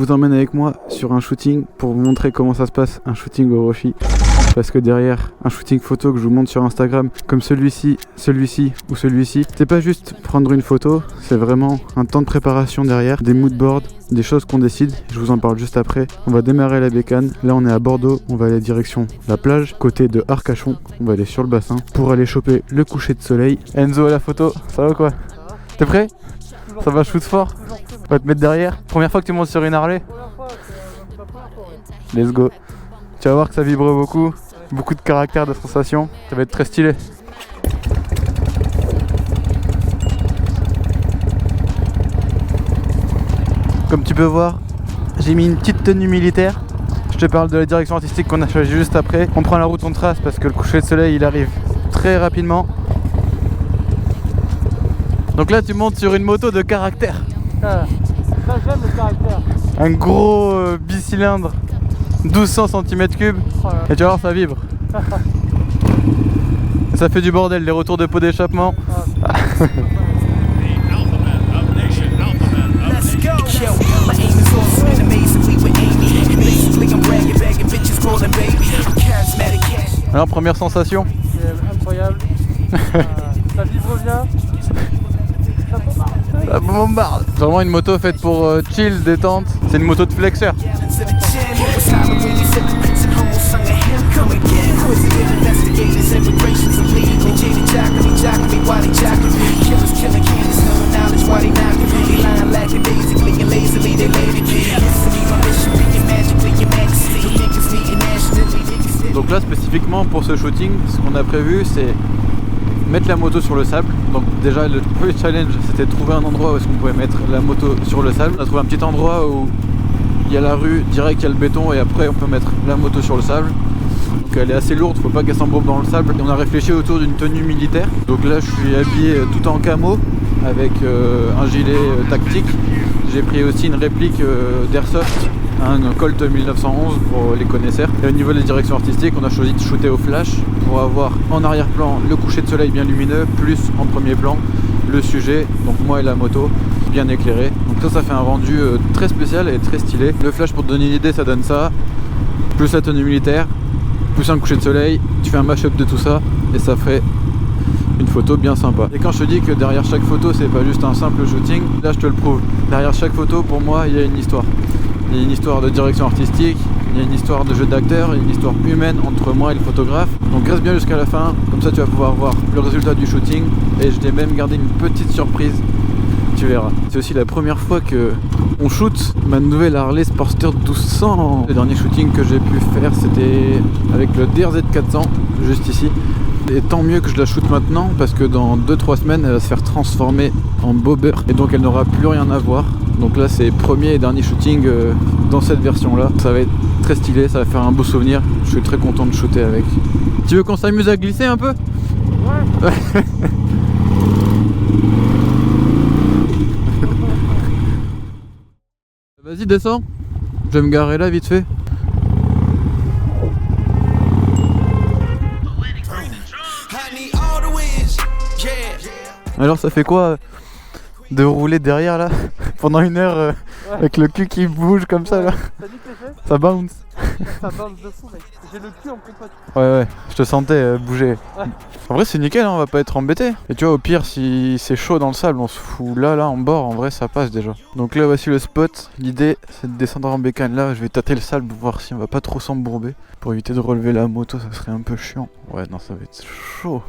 vous emmène avec moi sur un shooting pour vous montrer comment ça se passe, un shooting au Roshi. Parce que derrière un shooting photo que je vous montre sur Instagram, comme celui-ci, celui-ci ou celui-ci, c'est pas juste prendre une photo, c'est vraiment un temps de préparation derrière, des moodboards, des choses qu'on décide, je vous en parle juste après. On va démarrer la bécane, là on est à Bordeaux, on va aller direction la plage, côté de Arcachon, on va aller sur le bassin pour aller choper le coucher de soleil. Enzo à la photo, ça va quoi? T'es prêt? Ça va shoot fort? On va te mettre derrière. Première fois que tu montes sur une Harley? Let's go. Tu vas voir que ça vibre beaucoup. Beaucoup de caractère, de sensations. Ça va être très stylé. Comme tu peux voir, j'ai mis une petite tenue militaire. Je te parle de la direction artistique qu'on a choisie juste après. On prend la route on trace parce que le coucher de soleil il arrive très rapidement. Donc là tu montes sur une moto de caractère. Ça j'aime le caractère. Un gros bicylindre 1200 cm3 et tu vas voir ça vibre. Ça fait du bordel, les retours de pot d'échappement. Alors première sensation? C'est incroyable. Ça vibre bien. Ça bombarde. C'est vraiment une moto faite pour chill, détente. C'est une moto de flexeur. Donc là spécifiquement pour ce shooting, ce qu'on a prévu c'est mettre la moto sur le sable. Donc déjà le premier challenge c'était de trouver un endroit où est-ce qu'on pouvait mettre la moto sur le sable. On a trouvé un petit endroit où il y a la rue, direct il y a le béton et après on peut mettre la moto sur le sable. Donc elle est assez lourde, faut pas qu'elle s'embourbe dans le sable. Et on a réfléchi autour d'une tenue militaire. Donc là je suis habillé tout en camo avec un gilet tactique. J'ai pris aussi une réplique d'Airsoft, un Colt 1911 pour les connaisseurs. Et au niveau des directions artistiques, on a choisi de shooter au flash pour avoir en arrière-plan le coucher de soleil bien lumineux, plus en premier plan le sujet, donc moi et la moto, bien éclairé. Donc ça fait un rendu très spécial et très stylé. Le flash, pour te donner une idée, ça donne ça, plus la tenue militaire, plus un coucher de soleil, tu fais un mash-up de tout ça et ça fait une photo bien sympa. Et quand je te dis que derrière chaque photo c'est pas juste un simple shooting, là je te le prouve. Derrière chaque photo pour moi il y a une histoire. Il y a une histoire de direction artistique, il y a une histoire de jeu d'acteur, il y a une histoire humaine entre moi et le photographe. Donc reste bien jusqu'à la fin, comme ça tu vas pouvoir voir le résultat du shooting. Et je t'ai même gardé une petite surprise, tu verras. C'est aussi la première fois que on shoot ma nouvelle Harley Sportster 1200. Le dernier shooting que j'ai pu faire c'était avec le DRZ 400, juste ici. Et tant mieux que je la shoote maintenant parce que dans 2-3 semaines elle va se faire transformer en bobber et donc elle n'aura plus rien à voir. Donc là c'est premier et dernier shooting dans cette version là. Ça va être très stylé, ça va faire un beau souvenir. Je suis très content de shooter avec. Tu veux qu'on s'amuse à glisser un peu? Ouais. Vas-y descends. Je vais me garer là vite fait. Alors ça fait quoi de rouler derrière là pendant une heure avec le cul qui bouge comme ça là? T'as dit que les fesses? Ça bounce. Ça bounce de fou mec. J'ai le cul en compote. Ouais je te sentais bouger. Ouais. En vrai c'est nickel hein, on va pas être embêté. Et tu vois au pire si c'est chaud dans le sable on se fout là en bord, en vrai ça passe déjà. Donc là voici le spot. L'idée c'est de descendre en bécane là, je vais tâter le sable pour voir si on va pas trop s'embourber. Pour éviter de relever la moto ça serait un peu chiant. Ouais non ça va être chaud.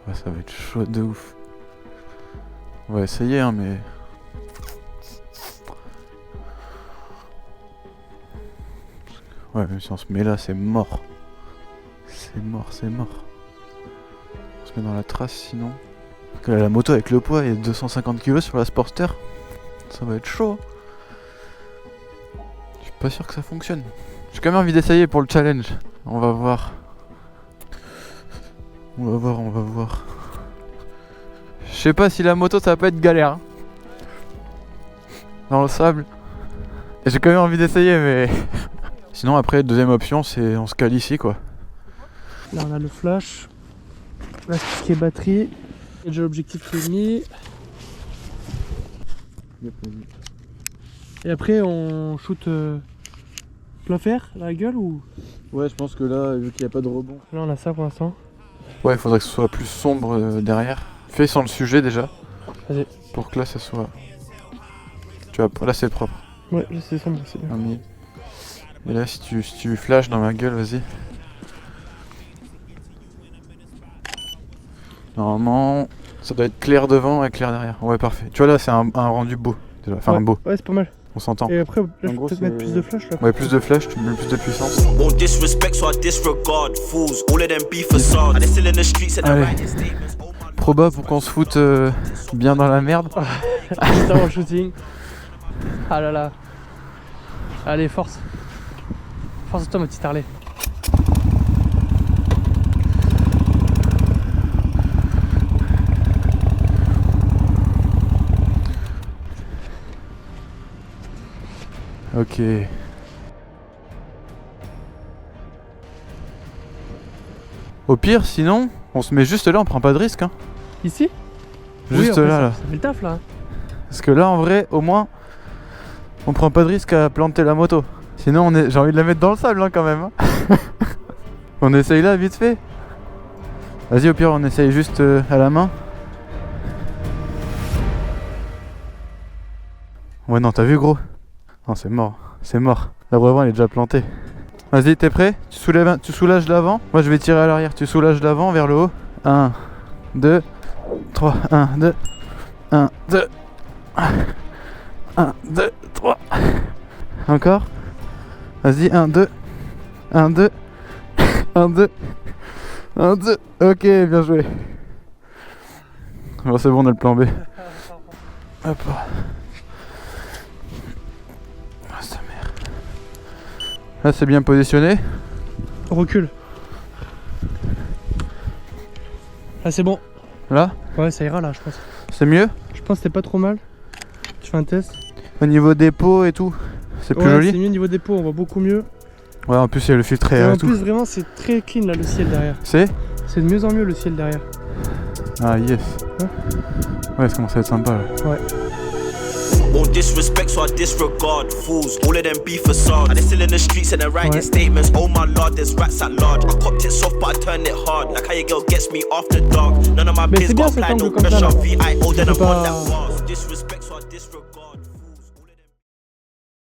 Ouais, ça va être chaud de ouf. On va essayer hein mais... Ouais même si on se met là c'est mort. C'est mort. On se met dans la trace sinon. Parce que là, la moto avec le poids et 250 kg sur la Sportster. Ça va être chaud. Je suis pas sûr que ça fonctionne. J'ai quand même envie d'essayer pour le challenge. On va voir. On va voir. Je sais pas si la moto ça va pas être galère. Hein. Dans le sable. Et j'ai quand même envie d'essayer mais... Sinon après deuxième option c'est on se cale ici quoi. Là on a le flash. Là tout ce qui est batterie. Et j'ai l'objectif qui est mis. Et après on shoot plein fer dans la gueule ou... Ouais, je pense que là, vu qu'il n'y a pas de rebond. Là on a ça pour l'instant. Ouais, il faudrait que ce soit plus sombre derrière. Fais sans le sujet déjà. Vas-y. Pour que là ça soit... Tu vois, là c'est propre. Ouais, là c'est sombre, c'est bien. Et là si tu flashes dans ma gueule, vas-y. Normalement, ça doit être clair devant et clair derrière. Ouais, parfait. Tu vois là c'est un rendu beau déjà. Enfin ouais. un beau. Ouais, c'est pas mal. On s'entend. Et après, là, je En peux gros, peut-être mettre plus de flash là. Ouais, plus de flash, tu mets plus de puissance. On disrespect, so I disregard fools. All of them be facades. They're still in the streets and they're writing statements. Proba pour qu'on se foute bien dans la merde. Juste avant le shooting. Ah là là. Allez, force. Force toi, ma petite Harley. Ok. Au pire, sinon, on se met juste là, on prend pas de risque. Hein. Ici? Juste oui, là, là. Ça fait le taf là. Parce que là, en vrai, au moins, on prend pas de risque à planter la moto. Sinon, j'ai envie de la mettre dans le sable hein, quand même. Hein. On essaye là, vite fait. Vas-y, au pire, on essaye juste à la main. Ouais, non, t'as vu, gros? Non, c'est mort. C'est mort. La brevin, elle est déjà plantée. Vas-y, t'es prêt? Tu soulages l'avant. Moi, je vais tirer à l'arrière. Tu soulages l'avant vers le haut. 1, 2, 3. 1, 2. 1, 2. 1, 2, 3. Encore. Vas-y, 1, 2. 1, 2. 1, 2. 1, 2. Ok, bien joué. Bon, c'est bon, on a le plan B. Hop. Ah, sa mère. Là, c'est bien positionné. Recule. Là, c'est bon. Là, Ouais, ça ira là, je pense. c'est mieux. Je pense que c'était pas trop mal. Tu fais un test. Au niveau des pots et tout, c'est plus Ouais, joli. c'est mieux au niveau des pots, on voit beaucoup mieux. Ouais, en plus, il y a le filtre Et et en tout. plus, vraiment, c'est très clean là le ciel derrière. C'est C'est de mieux en mieux le ciel derrière. Ah, yes. Ouais, ça commence à être sympa là. Ouais. On disrespect, so I disregard fools. All of them be facades. They're still in the streets and they're writing statements. Oh my lord, there's rats at large. I copped it soft, but I turned it hard. Like how your girl gets me after dark. None of my Mais biz c'est bien got cet apply, no angle comme ça, pressure. là. VIO, then I'm peux on pas- that bar. Disrespect, so I disregard fools. All of them.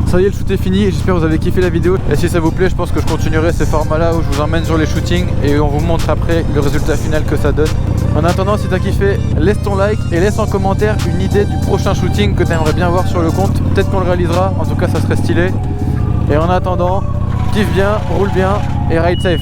Ça y est, le shoot est fini, j'espère que vous avez kiffé la vidéo. Et si ça vous plaît, je pense que je continuerai ces formats là où je vous emmène sur les shootings et on vous montre après le résultat final que ça donne. En attendant, si t'as kiffé, laisse ton like et laisse en commentaire une idée du prochain shooting que t'aimerais bien voir sur le compte. Peut-être qu'on le réalisera, en tout cas ça serait stylé. Et en attendant, kiffe bien, roule bien et ride safe.